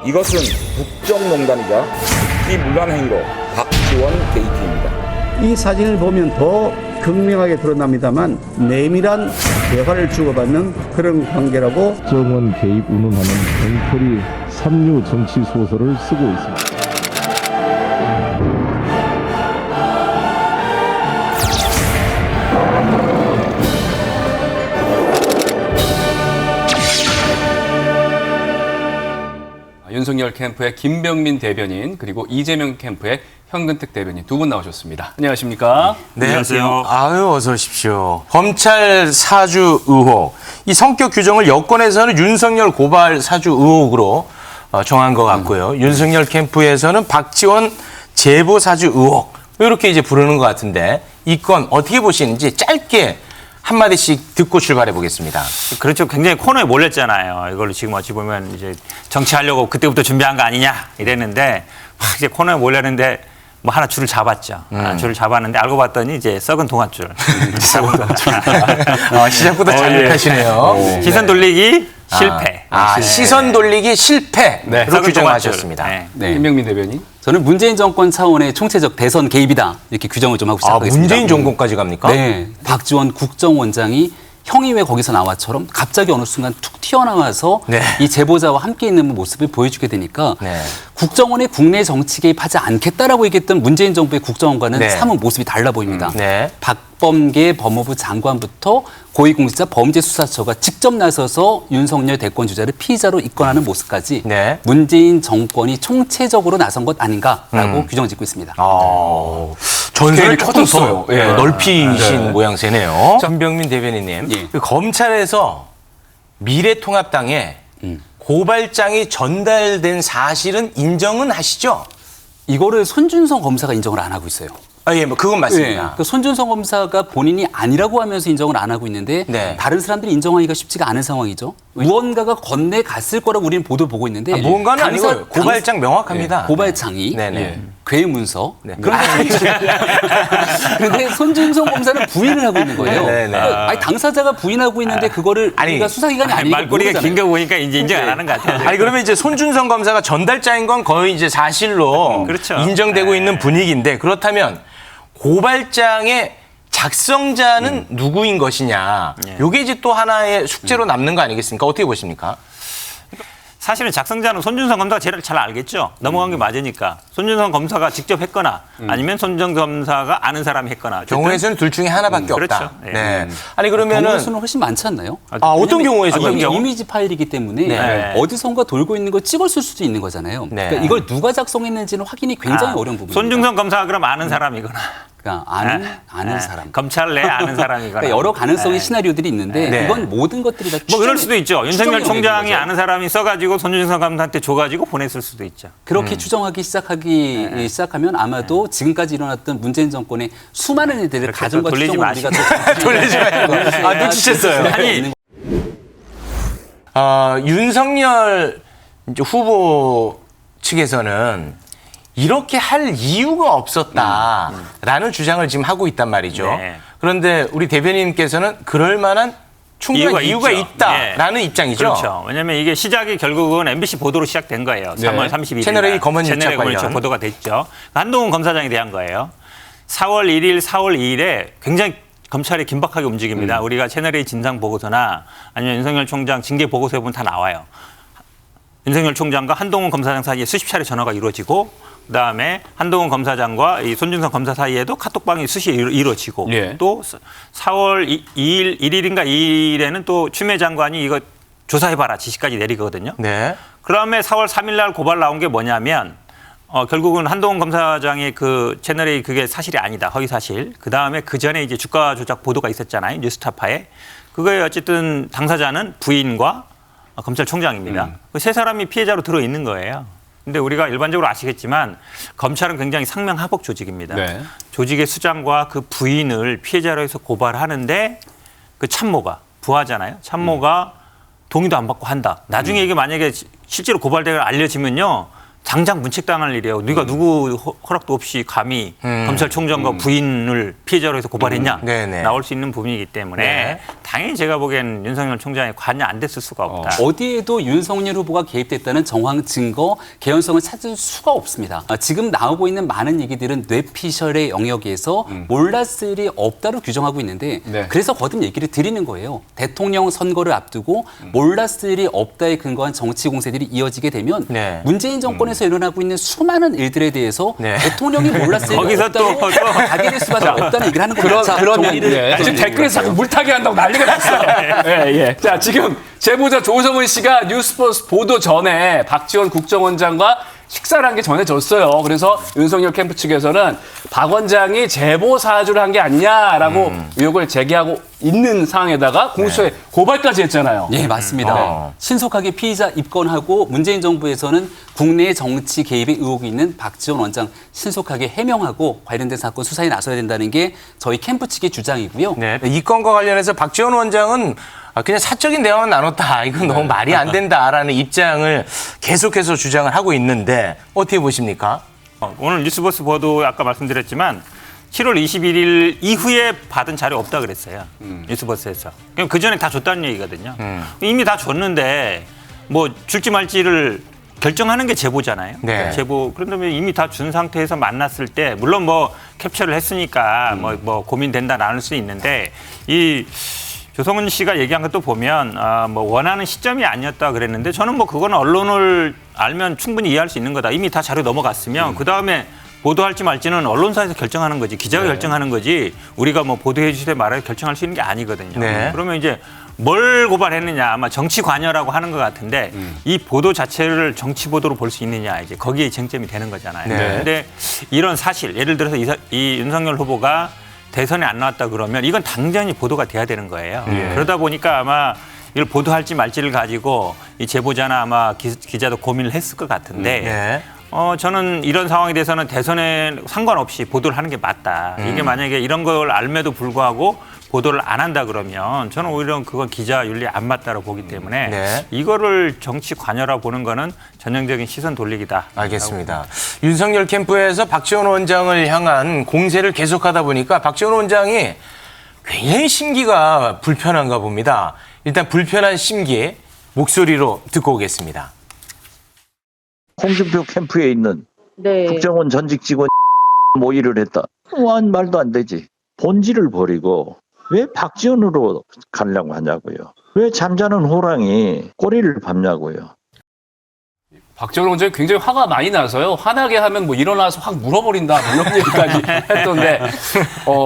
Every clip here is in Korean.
이것은 국정농단이자 비무관 행위로 박지원 게이트입니다. 이 사진을 보면 더 극명하게 드러납니다만 내밀한 대화를 주고받는 그런 관계라고. 정원 개입 운운하는 엉터리 삼류 정치 소설을 쓰고 있습니다. 윤석열 캠프의 김병민 대변인 그리고 이재명 캠프의 현근택 대변인 두 분 나오셨습니다. 안녕하십니까? 네, 안녕하세요. 아유, 어서 오십시오. 검찰 사주 의혹. 이 성격 규정을 여권에서는 윤석열 고발 사주 의혹으로 정한 것 같고요. 윤석열 캠프에서는 박지원 제보 사주 의혹. 이렇게 이제 부르는 것 같은데 이 건 어떻게 보시는지 짧게 한마디씩 듣고 출발해 보겠습니다. 그렇죠. 굉장히 코너에 몰렸잖아요. 이걸로 지금 어찌 보면 이제 정치하려고 그때부터 준비한 거 아니냐 이랬는데 막 이제 코너에 몰렸는데 뭐 하나 줄을 잡았죠. 줄을 잡았는데 알고 봤더니 이제 썩은 동아줄. 썩은 동아줄. 시작부터 잘못하시네요. 시선 돌리기 실패. 시선 돌리기 실패. 네. 그렇게 규정하셨습니다. 네. 김병민 대변인. 저는 문재인 정권 차원의 총체적 대선 개입이다 이렇게 규정을 좀 하고 시작하겠습니다. 문재인 정권까지 갑니까? 네, 박지원 국정원장이 형이 왜 거기서 나와처럼 갑자기 어느 순간 툭 튀어나와서 네. 이 제보자와 함께 있는 모습을 보여주게 되니까 네. 국정원의 국내 정치 개입하지 않겠다라고 얘기했던 문재인 정부의 국정원과는 네. 사뭇 모습이 달라 보입니다. 네. 박범계 법무부 장관부터 고위공직자 범죄수사처가 직접 나서서 윤석열 대권 주자를 피의자로 입건하는 모습까지 네. 문재인 정권이 총체적으로 나선 것 아닌가라고 규정을 짓고 있습니다. 전선을 조금 커졌어요. 더 예. 넓히신 모양새네요. 김병민 대변인님, 예. 그 검찰에서 미래통합당에 고발장이 전달된 사실은 인정은 하시죠? 이거를 손준성 검사가 인정을 안 하고 있어요. 예, 뭐 그건 맞습니다. 그 손준성 검사가 본인이 아니라고 하면서 인정을 안 하고 있는데 네. 다른 사람들이 인정하기가 쉽지가 않은 상황이죠. 무언가가 건네갔을 거라고 우리는 보도를 보고 있는데 무언가는 당사- 아니고 고발장 명확합니다. 고발장이 네네. 괴문서. 네. 그런데 손준성 검사는 부인을 하고 있는 거예요. 네네. 아니, 당사자가 부인하고 있는데 그거를 아니, 우리가 수사기관이 아니니까 말꼬리가 긴 모르잖아요. 거 보니까 이제 인정 안 하는 것 같아요. 아니 그러면 이제 손준성 검사가 전달자인 건 거의 이제 사실로 그렇죠. 인정되고 있는 분위기인데 그렇다면 고발장의 작성자는 누구인 것이냐. 이게 이제 또 하나의 숙제로 남는 거 아니겠습니까? 어떻게 보십니까? 사실은 작성자는 손준성 검사가 제일 잘 알겠죠. 넘어간 게 맞으니까. 손준성 검사가 직접 했거나 아니면 손준성 검사가 아는 사람이 했거나. 어쨌든 경우에서는 둘 중에 하나밖에 없다. 그렇죠. 예. 네. 아니 그러면은 경우의 수는 훨씬 많지 않나요? 어떤 경우에 이게 좀 이미지 파일이기 때문에 네. 어디선가 돌고 있는 걸 찍었을 수도 있는 거잖아요. 네. 그러니까 이걸 누가 작성했는지는 확인이 굉장히 어려운 부분입니다. 손준성 검사가 그럼 아는 사람이거나. 그러니까 아는 사람. 검찰 내 아는 사람이거나. 그러니까 여러 가능성의 시나리오들이 있는데 네. 이건 모든 것들이 다 뭐 이럴 수도 있죠. 윤석열 추정이 총장이 되는 거죠. 아는 사람이 써가지고 손준성 검사한테 줘가지고 보냈을 수도 있죠. 그렇게 추정하기 시작하면 아마도 지금까지 일어났던 문재인 정권의 수많은 일들을 가정과 돌리지 추정을 우리가 돌리지 말고. 눈치챘어요. 아니, 윤석열 이제 후보 측에서는 이렇게 할 이유가 없었다라는 주장을 지금 하고 있단 말이죠. 네. 그런데 우리 대변인께서는 그럴 만한 충분한 이유가 있죠. 있다라는 네. 입장이죠. 그렇죠. 왜냐하면 이게 시작이 결국은 MBC 보도로 시작된 거예요. 3월 31일. 채널A 검언 유착 관련. 보도가 됐죠. 한동훈 검사장에 대한 거예요. 4월 1일, 4월 2일에 굉장히 검찰이 긴박하게 움직입니다. 우리가 채널A 진상 보고서나 아니면 윤석열 총장 징계 보고서에 보면 다 나와요. 윤석열 총장과 한동훈 검사장 사이에 수십 차례 전화가 이루어지고 그다음에 한동훈 검사장과 이 손준성 검사 사이에도 카톡방이 수시 이루어지고 예. 또 4월 2일, 1일인가 2일에는 또 추미애 장관이 이거 조사해봐라 지시까지 내리거든요. 네. 그다음에 4월 3일 날 고발 나온 게 뭐냐면 결국은 한동훈 검사장의 그 채널A 그게 사실이 아니다. 허위 사실. 그다음에 그 전에 이제 주가 조작 보도가 있었잖아요. 뉴스타파에. 그거에 어쨌든 당사자는 부인과 검찰총장입니다. 그 세 사람이 피해자로 들어 있는 거예요. 근데 우리가 일반적으로 아시겠지만 검찰은 굉장히 상명하복 조직입니다. 네. 조직의 수장과 그 부인을 피해자로 해서 고발하는데 그 참모가 부하잖아요. 참모가 동의도 안 받고 한다. 나중에 이게 만약에 실제로 고발대가 알려지면요. 당장 문책당할 일이에요. 네가 누구 허락도 없이 감히 검찰총장과 부인을 피해자로 해서 고발했냐. 네네. 나올 수 있는 부분이기 때문에 네. 당연히 제가 보기엔 윤석열 총장이 관여 안 됐을 수가 없다. 어디에도 윤석열 후보가 개입됐다는 정황 증거, 개연성을 찾을 수가 없습니다. 지금 나오고 있는 많은 얘기들은 뇌피셜의 영역에서 몰랐을 일이 없다로 규정하고 있는데 네. 그래서 거듭 얘기를 드리는 거예요. 대통령 선거를 앞두고 몰랐을 일이 없다에 근거한 정치 공세들이 이어지게 되면 네. 문재인 정권에서 일어나고 있는 수많은 일들에 대해서 네. 대통령이 몰랐을 일이 거기서 없다고 가게 될 수밖에 없다는 얘기를 하는 그런 겁니다. 그러면 예. 지금 댓글에서 자꾸 물타기 한다고 난리가 났어요. 예, 예. 자, 지금 제보자 조성은 씨가 뉴스버스 보도 전에 박지원 국정원장과 식사를 한 게 전해졌어요. 그래서 윤석열 캠프 측에서는 박 원장이 제보 사주를 한 게 아니냐라고 의혹을 제기하고 있는 상황에다가 공수처에 고발까지 했잖아요. 예, 맞습니다. 신속하게 피의자 입건하고 문재인 정부에서는 국내 정치 개입의 의혹이 있는 박지원 원장 신속하게 해명하고 관련된 사건 수사에 나서야 된다는 게 저희 캠프 측의 주장이고요. 네. 이 건과 관련해서 박지원 원장은 그냥 사적인 대화만 나눴다. 이건 너무 말이 안 된다라는 입장을 계속해서 주장을 하고 있는데 어떻게 보십니까? 오늘 뉴스버스 보도 아까 말씀드렸지만 7월 21일 이후에 받은 자료 없다 그랬어요. 뉴스버스에서. 그럼 그 전에 다 줬다는 얘기거든요. 이미 다 줬는데 뭐 줄지 말지를 결정하는 게 제보잖아요. 네. 제보. 그런다면 이미 다 준 상태에서 만났을 때 물론 뭐 캡처를 했으니까 뭐 고민된다 나눌 수 있는데 이 조성은 씨가 얘기한 것도 보면 뭐 원하는 시점이 아니었다 그랬는데 저는 뭐 그건 언론을 알면 충분히 이해할 수 있는 거다. 이미 다 자료 넘어갔으면 그다음에 보도할지 말지는 언론사에서 결정하는 거지. 기자가 결정하는 거지. 우리가 뭐 보도해 주시되 말아야 결정할 수 있는 게 아니거든요. 네. 그러면 이제 뭘 고발했느냐 아마 정치 관여라고 하는 것 같은데 이 보도 자체를 정치 보도로 볼 수 있느냐 이제 거기에 쟁점이 되는 거잖아요. 네. 그런데 이런 사실 예를 들어서 이 윤석열 후보가 대선에 안 나왔다 그러면 이건 당연히 보도가 돼야 되는 거예요. 그러다 보니까 아마 이걸 보도할지 말지를 가지고 이 제보자나 아마 기자도 고민을 했을 것 같은데 네. 저는 이런 상황에 대해서는 대선에 상관없이 보도를 하는 게 맞다. 이게 만약에 이런 걸 알매도 불구하고 보도를 안 한다 그러면 저는 오히려 그건 기자 윤리에 안 맞다고 보기 때문에 네. 이거를 정치 관여라 보는 거는 전형적인 시선 돌리기다. 알겠습니다. 윤석열 캠프에서 박지원 원장을 향한 공세를 계속하다 보니까 박지원 원장이 굉장히 심기가 불편한가 봅니다. 일단 불편한 심기 목소리로 듣고 오겠습니다. 홍준표 캠프에 있는 네. 국정원 전직 직원 모의를 했다. 말도 안 되지. 본질을 버리고 왜 박지원으로 가려고 하냐고요. 왜 잠자는 호랑이 꼬리를 밟냐고요. 박지원 원장이 굉장히 화가 많이 나서요. 화나게 하면 뭐 일어나서 확 물어버린다 뭐 이런 얘기까지 했던데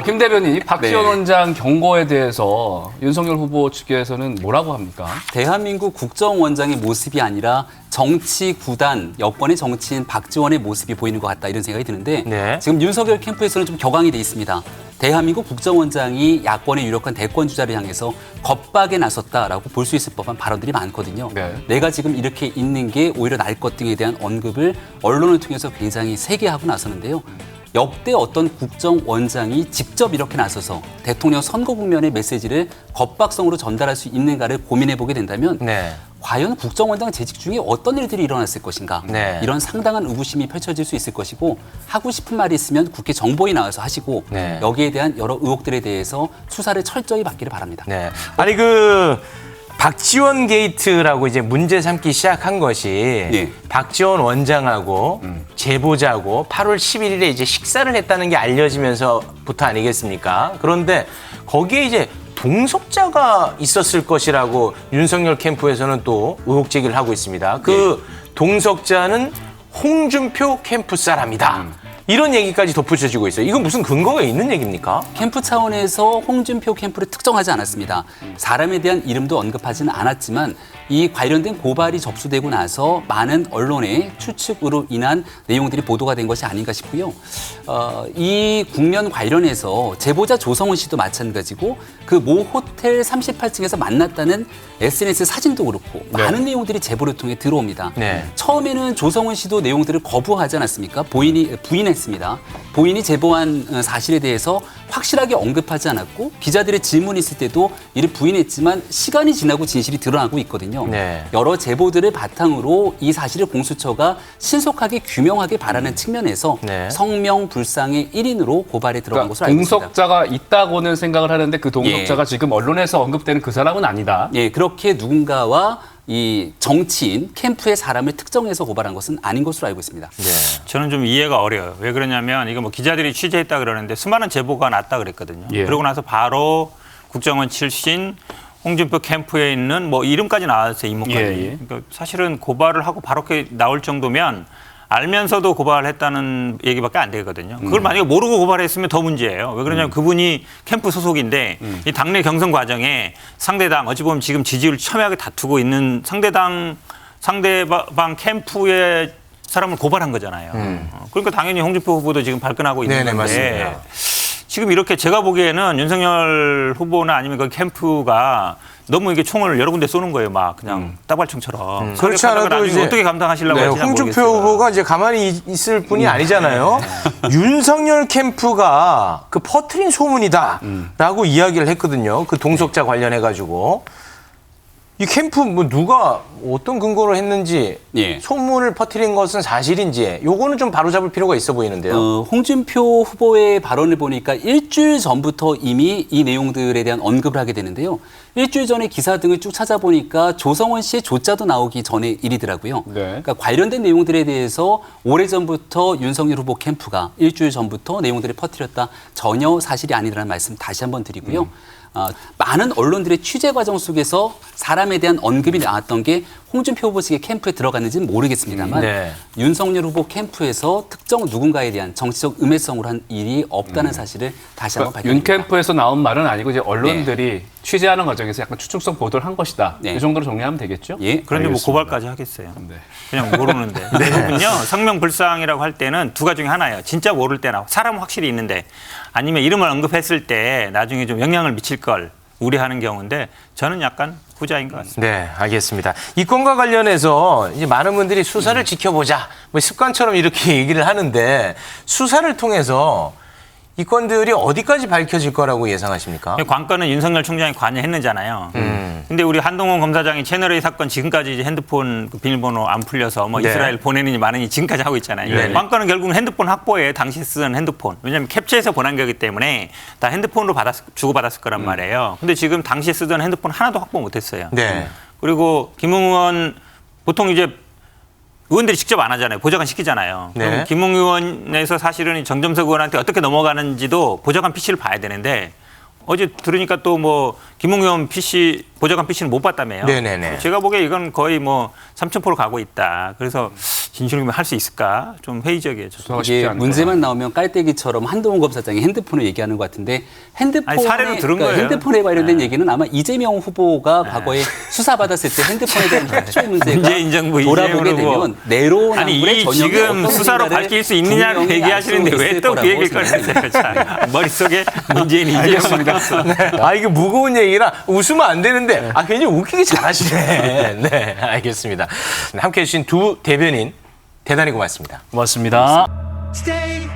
김 대변인 박지원 네. 원장 경고에 대해서 윤석열 후보 측에서는 뭐라고 합니까? 대한민국 국정원장의 모습이 아니라 정치 구단, 여권의 정치인 박지원의 모습이 보이는 것 같다 이런 생각이 드는데 네. 지금 윤석열 캠프에서는 좀 격앙이 돼 있습니다. 대한민국 국정원장이 야권의 유력한 대권 주자를 향해서 겁박에 나섰다라고 볼 수 있을 법한 발언들이 많거든요. 네. 내가 지금 이렇게 있는 게 오히려 나을 것 등에 대한 언급을 언론을 통해서 굉장히 세게 하고 나서는데요. 역대 어떤 국정원장이 직접 이렇게 나서서 대통령 선거 국면의 메시지를 겁박성으로 전달할 수 있는가를 고민해보게 된다면 네. 과연 국정원장 재직 중에 어떤 일들이 일어났을 것인가 네. 이런 상당한 의구심이 펼쳐질 수 있을 것이고 하고 싶은 말이 있으면 국회 정보위 나와서 하시고 네. 여기에 대한 여러 의혹들에 대해서 수사를 철저히 받기를 바랍니다. 네. 아니 박지원 게이트라고 이제 문제 삼기 시작한 것이 예. 박지원 원장하고 제보자고 8월 11일에 이제 식사를 했다는 게 알려지면서부터 아니겠습니까? 그런데 거기에 이제 동석자가 있었을 것이라고 윤석열 캠프에서는 또 의혹 제기를 하고 있습니다. 그 동석자는 홍준표 캠프 사람이다. 이런 얘기까지 덧붙여지고 있어요. 이건 무슨 근거가 있는 얘기입니까? 캠프 차원에서 홍준표 캠프를 특정하지 않았습니다. 사람에 대한 이름도 언급하지는 않았지만 이 관련된 고발이 접수되고 나서 많은 언론의 추측으로 인한 내용들이 보도가 된 것이 아닌가 싶고요. 이 국면 관련해서 제보자 조성은 씨도 마찬가지고 그 모 호텔 38층에서 만났다는 SNS 사진도 그렇고 많은 내용들이 제보를 통해 들어옵니다. 네. 처음에는 조성은 씨도 내용들을 거부하지 않았습니까? 부인했습니다. 본인이 제보한 사실에 대해서 확실하게 언급하지 않았고 기자들의 질문이 있을 때도 이를 부인했지만 시간이 지나고 진실이 드러나고 있거든요. 네. 여러 제보들을 바탕으로 이 사실을 공수처가 신속하게 규명하게 바라는 측면에서 네. 성명불상의 1인으로 고발에 들어간 그러니까 것으로 알고 있습니다. 동석자가 있다고는 생각을 하는데 그 동석자가 지금 언론에서 언급되는 그 사람은 아니다. 예, 그렇게 누군가와 이 정치인 캠프의 사람을 특정해서 고발한 것은 아닌 것으로 알고 있습니다. 저는 좀 이해가 어려워요. 왜 그러냐면 이거 뭐 기자들이 취재했다 그러는데 수많은 제보가 났다 그랬거든요. 예. 그러고 나서 바로 국정원 출신 홍준표 캠프에 있는 뭐 이름까지 나왔어요. 이목까지. 예. 그러니까 사실은 고발을 하고 바로 이렇게 나올 정도면 알면서도 고발했다는 얘기밖에 안 되거든요. 그걸 만약에 모르고 고발했으면 더 문제예요. 왜 그러냐면 그분이 캠프 소속인데 이 당내 경선 과정에 상대당 어찌 보면 지금 지지율 첨예하게 다투고 있는 상대방 캠프의 사람을 고발한 거잖아요. 그러니까 당연히 홍준표 후보도 지금 발끈하고 있는 네네, 건데 맞습니다. 지금 이렇게 제가 보기에는 윤석열 후보나 아니면 그 캠프가 너무 이게 총을 여러 군데 쏘는 거예요. 막 그냥 따발총처럼. 그렇지 않아도 이제 어떻게 감당하시려고 네, 할지 홍준표 모르겠어요. 후보가 이제 가만히 있을 분이 아니잖아요. 윤석열 캠프가 그 퍼트린 소문이다라고 이야기를 했거든요. 그 동석자 관련해 가지고 이 캠프 뭐 누가 어떤 근거로 했는지 예. 소문을 퍼트린 것은 사실인지 요거는 좀 바로잡을 필요가 있어 보이는데요. 홍준표 후보의 발언을 보니까 일주일 전부터 이미 이 내용들에 대한 언급을 하게 되는데요. 일주일 전에 기사 등을 쭉 찾아보니까 조성원 씨의 조짜도 나오기 전의 일이더라고요. 네. 그러니까 관련된 내용들에 대해서 오래전부터 윤석열 후보 캠프가 일주일 전부터 내용들을 퍼뜨렸다. 전혀 사실이 아니라는 말씀 다시 한번 드리고요. 많은 언론들의 취재 과정 속에서 사람에 대한 언급이 나왔던 게 홍준표 후보 측의 캠프에 들어갔는지는 모르겠습니다만 네. 윤석열 후보 캠프에서 특정 누군가에 대한 정치적 음해성으로 한 일이 없다는 사실을 다시 한번 그러니까 윤 밝혀드립니다. 캠프에서 나온 말은 아니고 이제 언론들이 취재하는 과정에서 약간 추측성 보도를 한 것이다. 네. 이 정도로 정리하면 되겠죠? 예. 그런데 뭐 알겠습니다. 고발까지 하겠어요. 네. 그냥 모르는데. 대부분요. 성명불상이라고 할 때는 두 가지 중에 하나예요. 진짜 모를 때나 사람은 확실히 있는데 아니면 이름을 언급했을 때 나중에 좀 영향을 미칠 걸 우려하는 경우인데 저는 약간 후자인 것 같습니다. 네, 알겠습니다. 이 건과 관련해서 이제 많은 분들이 수사를 지켜보자, 뭐 습관처럼 이렇게 얘기를 하는데 수사를 통해서 이 건들이 어디까지 밝혀질 거라고 예상하십니까? 관건은 윤석열 총장이 관여했느잖아요. 근데 우리 한동훈 검사장이 채널A 사건 지금까지 이제 핸드폰 그 비밀번호 안 풀려서 뭐 네. 이스라엘 보내느니 마느니 지금까지 하고 있잖아요. 네. 관건은 결국은 핸드폰 확보에 당시 쓰던 핸드폰. 왜냐하면 캡처해서 보낸 거기 때문에 다 핸드폰으로 주고받았을 거란 말이에요. 근데 지금 당시에 쓰던 핸드폰 하나도 확보 못했어요. 네. 그리고 김웅 의원 보통 이제 의원들이 직접 안 하잖아요. 보좌관 시키잖아요. 네. 그럼 김웅 의원에서 사실은 정점석 의원한테 어떻게 넘어가는지도 보좌관 PC를 봐야 되는데 어제 들으니까 또 뭐 김웅 의원 PC 보좌관 PC는 못 봤다며요. 네네네. 제가 보기에 이건 거의 뭐 3,000% 가고 있다. 그래서 진실규명 할 수 있을까? 좀 회의적이에요. 저도. 쉽지 이게 않을 문제만 나오면 깔때기처럼 한동훈 검사장이 핸드폰을 얘기하는 것 같은데 아니, 사례로 들은 거예요. 핸드폰에 관련된 얘기는 아마 이재명 후보가 과거에 수사받았을 때 핸드폰에 대한 협조 문제가 문재인 정부 돌아보게 이재명 후보. 되면 내로남불의 아니 이 전형이 지금 어떤 수사로 것인가를 밝힐 수 있느냐고 분명히 얘기하시는데 알 수 왜 있을 또 그 거라고 얘기를 생각합니다. 꺼내세요? 참. 머릿속에 문재인 이재명입니다. 아, 이게 무거운 얘기라 웃으면 안 되는데, 아, 굉장히 웃기게 잘하시네. 네, 알겠습니다. 함께 해주신 두 대변인, 대단히 고맙습니다. 고맙습니다. Stay